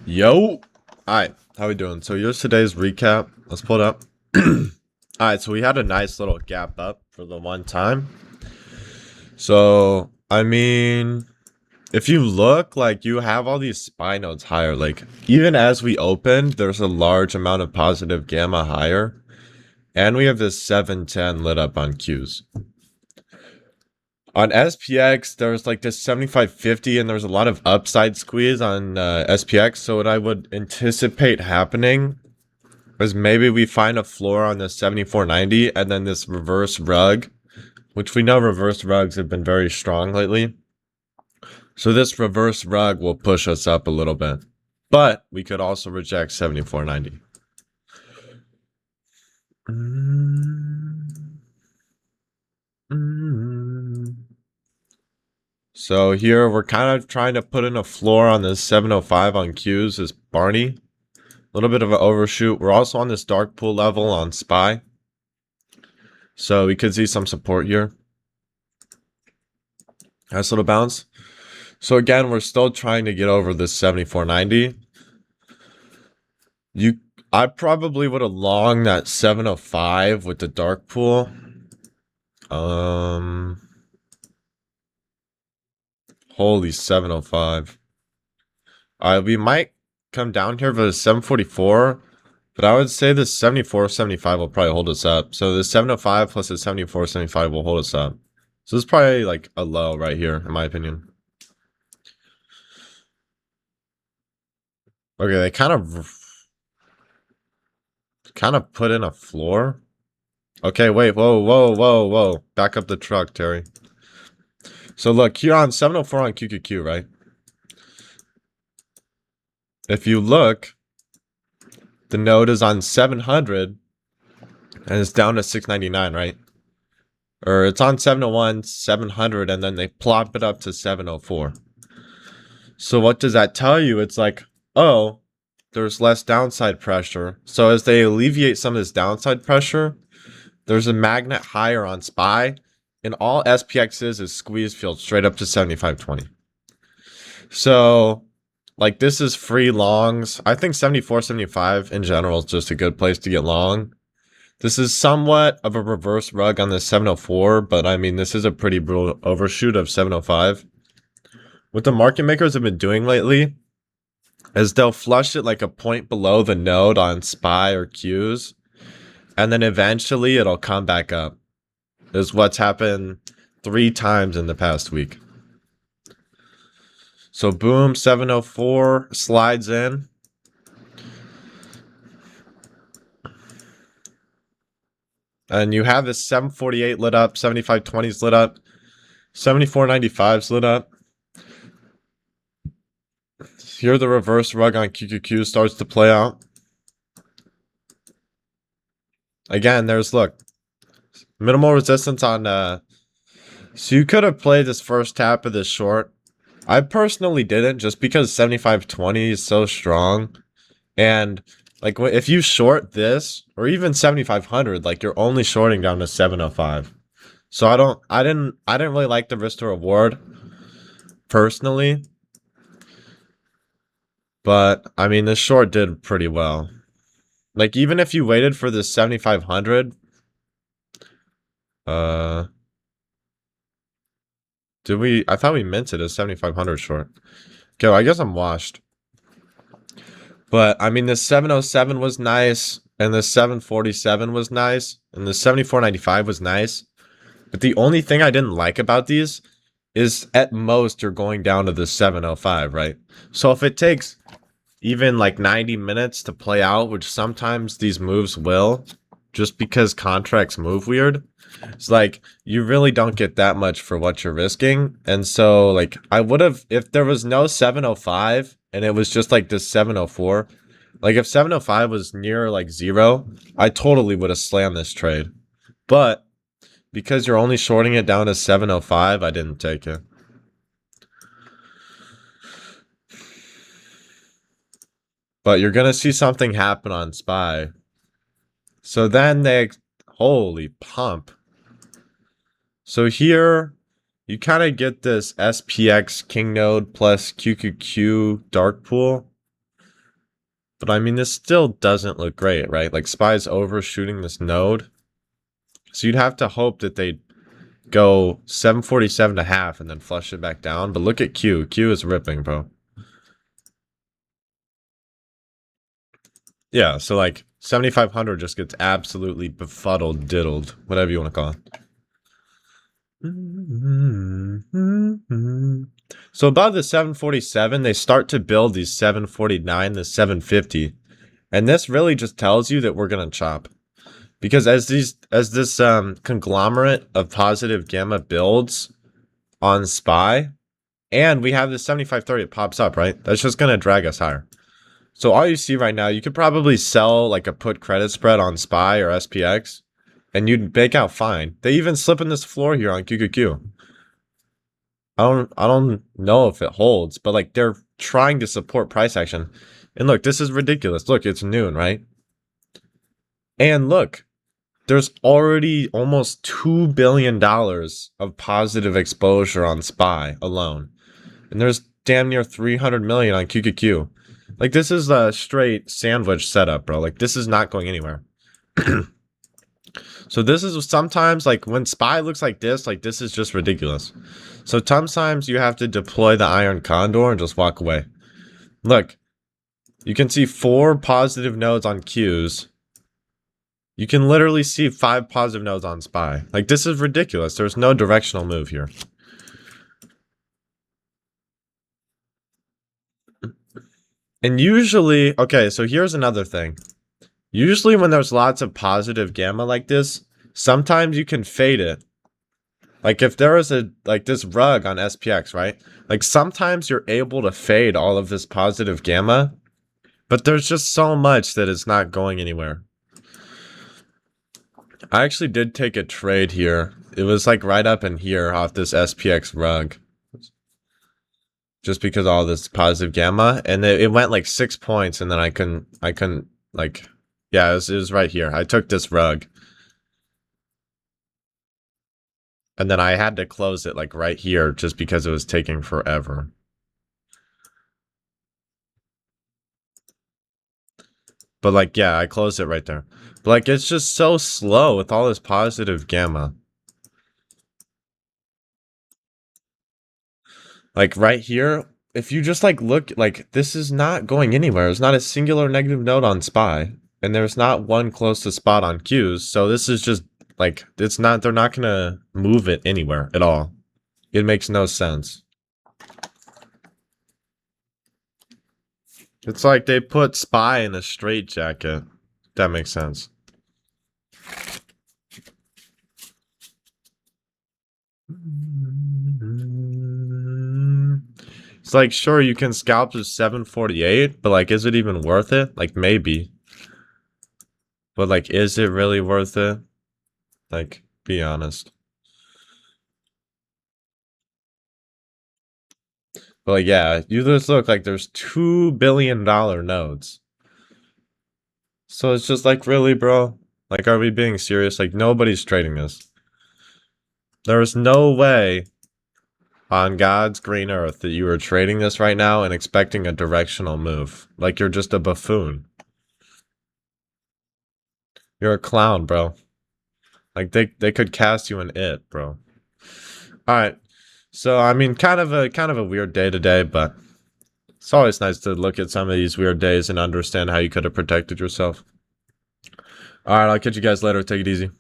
Yo! Alright, how we doing? So here's today's recap. Let's pull it up. Alright, so we had a nice little gap up for the one time. So, I mean, if you look, like, you have all these SPY nodes higher. Like, even as we opened, there's a large amount of positive gamma higher. And we have this 710 lit up on Qs. On SPX, there's like this 7550 and there's a lot of upside squeeze on SPX. So what I would anticipate happening is maybe we find a floor on the 7490 and then this reverse rug, which we know reverse rugs have been very strong lately. So this reverse rug will push us up a little bit, but we could also reject 7490. So here we're kind of trying to put in a floor on this 705 on Qs, this Barney. A little bit of an overshoot. We're also on this dark pool level on SPY. So we could see some support here. Nice little bounce. So again, we're still trying to get over this 7490. I probably would have longed that 705 with the dark pool. Holy 705. We might come down here for the 744, but I would say the 74.75 will probably hold us up. So the 705 plus the 74.75 will hold us up. So this is probably like a low right here, in my opinion. Okay, they kind of put in a floor. Okay, wait, whoa. Back up the truck, Terry. So look, here on 704 on QQQ, right? If you look, the node is on 700 and it's down to 699, right? Or it's on 701, 700, and then they plop it up to 704. So what does that tell you? It's like, oh, there's less downside pressure. So as they alleviate some of this downside pressure, there's a magnet higher on SPY, and all SPX is squeeze field straight up to 7520. So, like, this is free longs. I think 74, 75 in general is just a good place to get long. This is somewhat of a reverse rug on the 704, but I mean, this is a pretty brutal overshoot of 705. What the market makers have been doing lately is they'll flush it like a point below the node on SPY or Qs, and then eventually it'll come back up. Is what's happened 3 times in the past week. So boom, 704 slides in. And you have this 748 lit up, 7520s lit up, 7495s lit up. Here the reverse rug on QQQ starts to play out. Again, there's, look, minimal resistance on, so you could have played this first tap of this short. I personally didn't, just because 7520 is so strong. And, like, if you short this, or even 7500, like, you're only shorting down to 705. So I didn't really like the risk to reward, personally. But, I mean, this short did pretty well. Like, even if you waited for this 7500, I thought we minted a 7500 short. Okay, well, I guess I'm washed. But, I mean, the 707 was nice, and the 747 was nice, and the 7495 was nice. But the only thing I didn't like about these is, at most, you're going down to the 705, right? So if it takes even like 90 minutes to play out, which sometimes these moves will, just because contracts move weird, it's like you really don't get that much for what you're risking. And so, like, I would have, if there was no 705 and it was just like this 704, like if 705 was near like 0, I totally would have slammed this trade. But because you're only shorting it down to 705, I didn't take it. But you're gonna see something happen on SPY. So then holy pump. So here, you kind of get this SPX King Node plus QQQ Dark Pool. But I mean, this still doesn't look great, right? Like SPY's overshooting this node. So you'd have to hope that they go 747.5 and then flush it back down. But look at Q. Q is ripping, bro. Yeah, so like 7,500 just gets absolutely befuddled, diddled, whatever you want to call it. So above the 747, they start to build these 749, the 750. And this really just tells you that we're going to chop. Because as this conglomerate of positive gamma builds on SPY, and we have this 7530, it pops up, right? That's just going to drag us higher. So all you see right now, you could probably sell like a put credit spread on SPY or SPX, and you'd make out fine. They even slip in this floor here on QQQ. I don't know if it holds, but like they're trying to support price action. And look, this is ridiculous. Look, it's noon, right? And look, there's already almost $2 billion of positive exposure on SPY alone. And there's damn near 300 million on QQQ. Like, this is a straight sandwich setup, bro. Like, this is not going anywhere. So this is sometimes, like, when SPY looks like this is just ridiculous. So sometimes you have to deploy the Iron Condor and just walk away. Look, you can see 4 positive nodes on Qs. You can literally see 5 positive nodes on SPY. Like, this is ridiculous. There's no directional move here. And usually, okay, so here's another thing. Usually when there's lots of positive gamma like this, sometimes you can fade it. Like if there is like this rug on SPX, right? Like sometimes you're able to fade all of this positive gamma, but there's just so much that it's not going anywhere. I actually did take a trade here. It was like right up in here off this SPX rug. Just because all this positive gamma, and it went like 6 points, and then I couldn't like, yeah, it was right here. I took this rug, and then I had to close it like right here just because it was taking forever. But like, yeah, I closed it right there. But like, it's just so slow with all this positive gamma. Like right here, if you just like look, like this is not going anywhere. There's not a singular negative node on SPY, and there's not one close to spot on Qs. So this is just like, it's not, they're not gonna move it anywhere at all. It makes no sense. It's like they put SPY in a straitjacket. That makes sense. It's like, sure, you can scalp to 748, but like, is it even worth it? Like, maybe. But like, is it really worth it? Like, be honest. But like, yeah, you just look like there's $2 billion nodes. So it's just like, really, bro? Like, are we being serious? Like, nobody's trading this. There's no way on God's green earth that you are trading this right now and expecting a directional move. Like, you're just a buffoon. You're a clown, bro. Like, they could cast you in it, bro. Alright. So, I mean, kind of a weird day today, but it's always nice to look at some of these weird days and understand how you could have protected yourself. Alright, I'll catch you guys later. Take it easy.